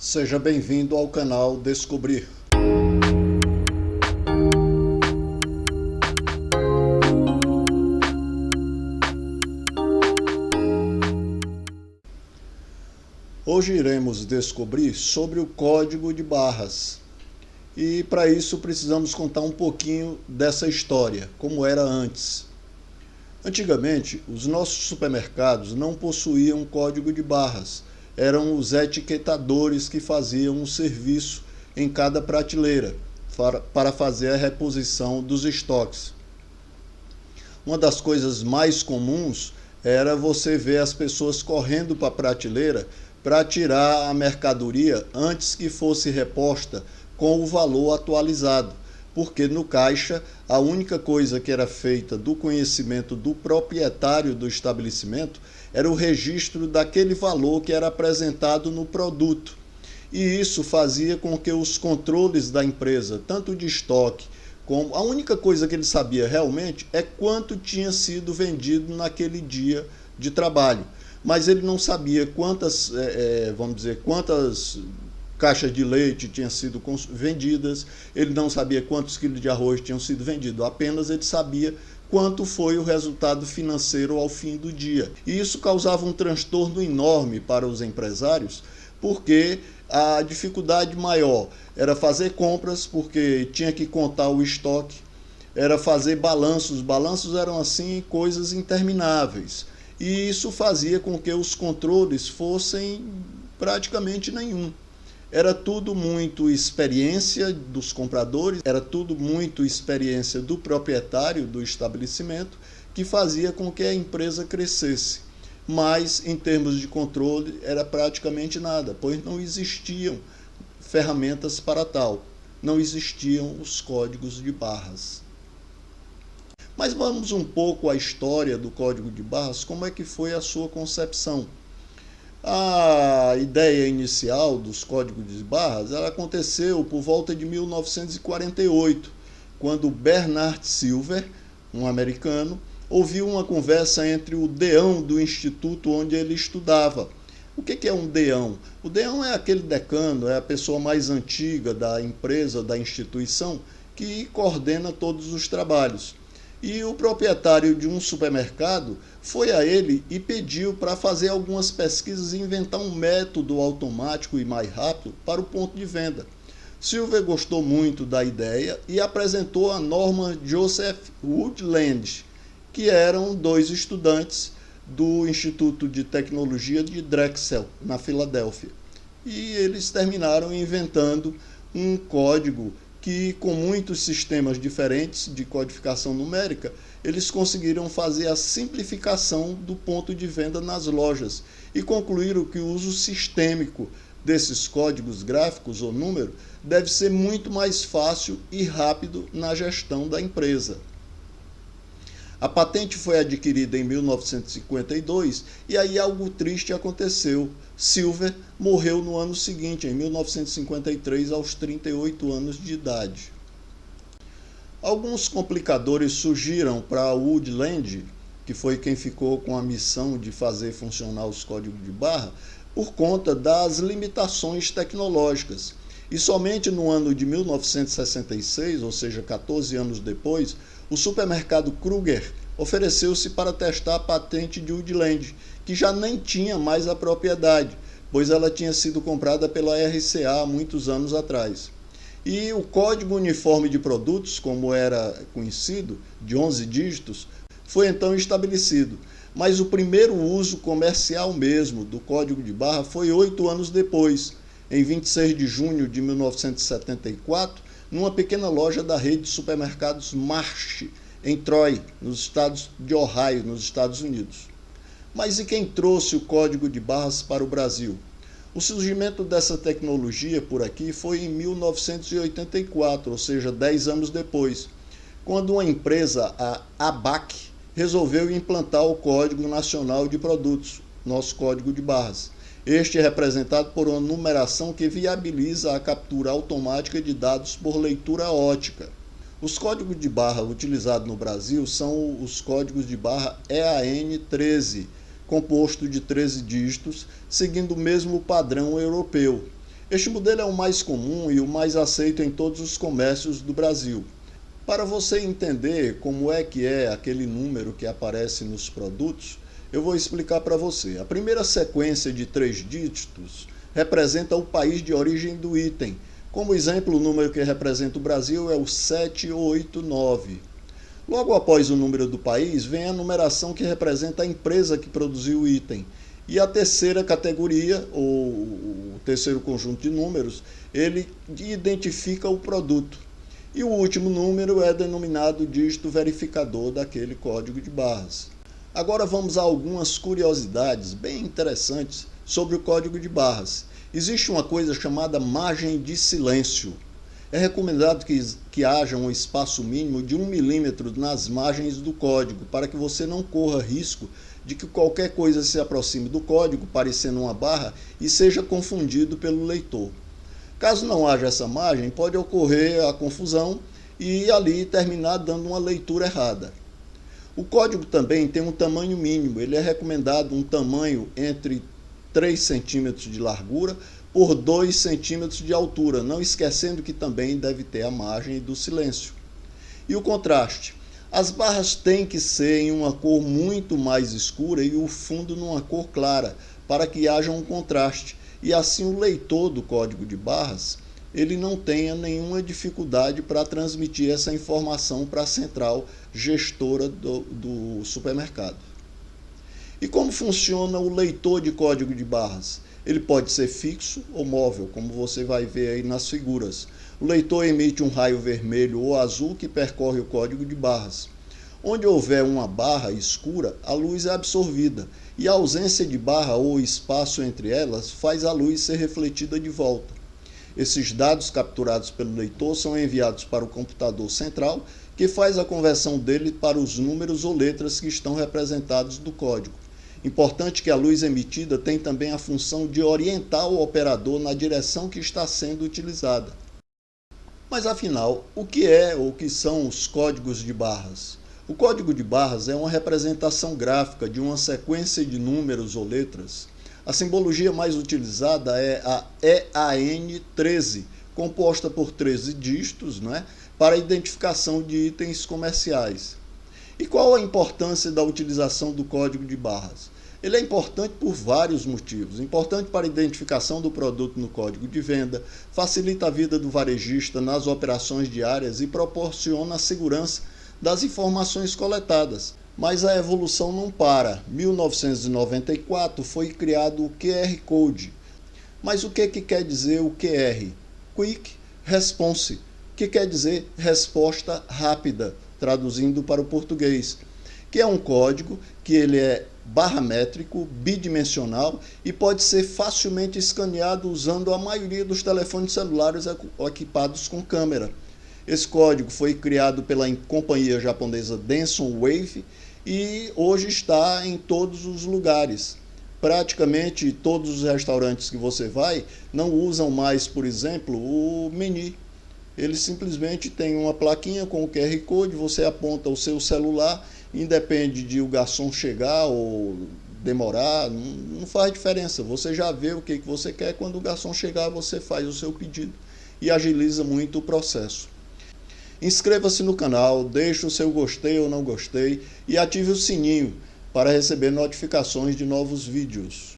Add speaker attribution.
Speaker 1: Seja bem-vindo ao canal Descobrir. Hoje iremos descobrir sobre o código de barras. E para isso precisamos contar um pouquinho dessa história, como era antes. Antigamente, os nossos supermercados não possuíam código de barras. Eram os etiquetadores que faziam o serviço em cada prateleira para fazer a reposição dos estoques. Uma das coisas mais comuns era você ver as pessoas correndo para a prateleira para tirar a mercadoria antes que fosse reposta com o valor atualizado, porque no caixa a única coisa que era feita do conhecimento do proprietário do estabelecimento era o registro daquele valor que era apresentado no produto. E isso fazia com que os controles da empresa, tanto de estoque, como a única coisa que ele sabia realmente é quanto tinha sido vendido naquele dia de trabalho. Mas ele não sabia quantas caixas de leite tinham sido vendidas, ele não sabia quantos quilos de arroz tinham sido vendidos, apenas ele sabia quanto foi o resultado financeiro ao fim do dia. E isso causava um transtorno enorme para os empresários, porque a dificuldade maior era fazer compras, porque tinha que contar o estoque, era fazer balanços. Balanços eram, assim, coisas intermináveis. E isso fazia com que os controles fossem praticamente nenhum. Era tudo muito experiência dos compradores, era tudo muito experiência do proprietário do estabelecimento, que fazia com que a empresa crescesse. Mas, em termos de controle, era praticamente nada, pois não existiam ferramentas para tal, não existiam os códigos de barras. Mas vamos um pouco à história do código de barras, como é que foi a sua concepção. A ideia inicial dos códigos de barras ela aconteceu por volta de 1948, quando Bernard Silver, um americano, ouviu uma conversa entre o deão do instituto onde ele estudava. O que é um deão? O deão é aquele decano, é a pessoa mais antiga da empresa, da instituição, que coordena todos os trabalhos. E o proprietário de um supermercado foi a ele e pediu para fazer algumas pesquisas e inventar um método automático e mais rápido para o ponto de venda. Silver gostou muito da ideia e apresentou a Norman Joseph Woodland, que eram dois estudantes do Instituto de Tecnologia de Drexel, na Filadélfia. E eles terminaram inventando um código que, com muitos sistemas diferentes de codificação numérica, eles conseguiram fazer a simplificação do ponto de venda nas lojas e concluíram que o uso sistêmico desses códigos gráficos ou número deve ser muito mais fácil e rápido na gestão da empresa. A patente foi adquirida em 1952 e aí algo triste aconteceu. Silver morreu no ano seguinte, em 1953, aos 38 anos de idade. Alguns complicadores surgiram para Woodland, que foi quem ficou com a missão de fazer funcionar os códigos de barra, por conta das limitações tecnológicas. E somente no ano de 1966, ou seja, 14 anos depois, o supermercado Kruger ofereceu-se para testar a patente de Woodland, que já nem tinha mais a propriedade, pois ela tinha sido comprada pela RCA há muitos anos atrás. E o Código Uniforme de Produtos, como era conhecido, de 11 dígitos, foi então estabelecido. Mas o primeiro uso comercial mesmo do código de barra foi 8 anos depois, em 26 de junho de 1974, numa pequena loja da rede de supermercados Marsh, em Troy, nos estados de Ohio, nos Estados Unidos. Mas e quem trouxe o código de barras para o Brasil? O surgimento dessa tecnologia por aqui foi em 1984, ou seja, 10 anos depois, quando uma empresa, a ABAC, resolveu implantar o Código Nacional de Produtos, nosso código de barras. Este é representado por uma numeração que viabiliza a captura automática de dados por leitura ótica. Os códigos de barra utilizados no Brasil são os códigos de barra EAN13, composto de 13 dígitos, seguindo o mesmo padrão europeu. Este modelo é o mais comum e o mais aceito em todos os comércios do Brasil. Para você entender como é que é aquele número que aparece nos produtos, eu vou explicar para você. A primeira sequência de 3 dígitos representa o país de origem do item. Como exemplo, o número que representa o Brasil é o 789. Logo após o número do país, vem a numeração que representa a empresa que produziu o item. E a terceira categoria, ou o terceiro conjunto de números, ele identifica o produto. E o último número é denominado dígito verificador daquele código de barras. Agora vamos a algumas curiosidades bem interessantes sobre o código de barras. Existe uma coisa chamada margem de silêncio. É recomendado que haja um espaço mínimo de 1 milímetro nas margens do código, para que você não corra risco de que qualquer coisa se aproxime do código, parecendo uma barra, e seja confundido pelo leitor. Caso não haja essa margem, pode ocorrer a confusão e ali terminar dando uma leitura errada. O código também tem um tamanho mínimo. Ele é recomendado um tamanho entre 3 centímetros de largura por 2 centímetros de altura, não esquecendo que também deve ter a margem do silêncio. E o contraste? As barras têm que ser em uma cor muito mais escura e o fundo numa cor clara, para que haja um contraste. E assim o leitor do código de barras ele não tenha nenhuma dificuldade para transmitir essa informação para a central gestora do supermercado. E como funciona o leitor de código de barras? Ele pode ser fixo ou móvel, como você vai ver aí nas figuras. O leitor emite um raio vermelho ou azul que percorre o código de barras. Onde houver uma barra escura, a luz é absorvida, e a ausência de barra ou espaço entre elas faz a luz ser refletida de volta. Esses dados capturados pelo leitor são enviados para o computador central, que faz a conversão dele para os números ou letras que estão representados no código. Importante que a luz emitida tem também a função de orientar o operador na direção que está sendo utilizada. Mas afinal, o que é ou o que são os códigos de barras? O código de barras é uma representação gráfica de uma sequência de números ou letras. A simbologia mais utilizada é a EAN13, composta por 13 dígitos, para a identificação de itens comerciais. E qual a importância da utilização do código de barras? Ele é importante por vários motivos. Importante para a identificação do produto no código de venda, facilita a vida do varejista nas operações diárias e proporciona a segurança das informações coletadas. Mas a evolução não para. Em 1994 foi criado o QR Code. Mas o que quer dizer o QR? Quick Response, que quer dizer resposta rápida, traduzindo para o português, que é um código que ele é barramétrico, bidimensional e pode ser facilmente escaneado usando a maioria dos telefones celulares equipados com câmera. Esse código foi criado pela companhia japonesa Denson Wave e hoje está em todos os lugares. Praticamente todos os restaurantes que você vai não usam mais, por exemplo, o menu. Eles simplesmente têm uma plaquinha com o QR Code, você aponta o seu celular, independe de o garçom chegar ou demorar, não faz diferença. Você já vê o que você quer, quando o garçom chegar você faz o seu pedido e agiliza muito o processo. Inscreva-se no canal, deixe o seu gostei ou não gostei e ative o sininho para receber notificações de novos vídeos.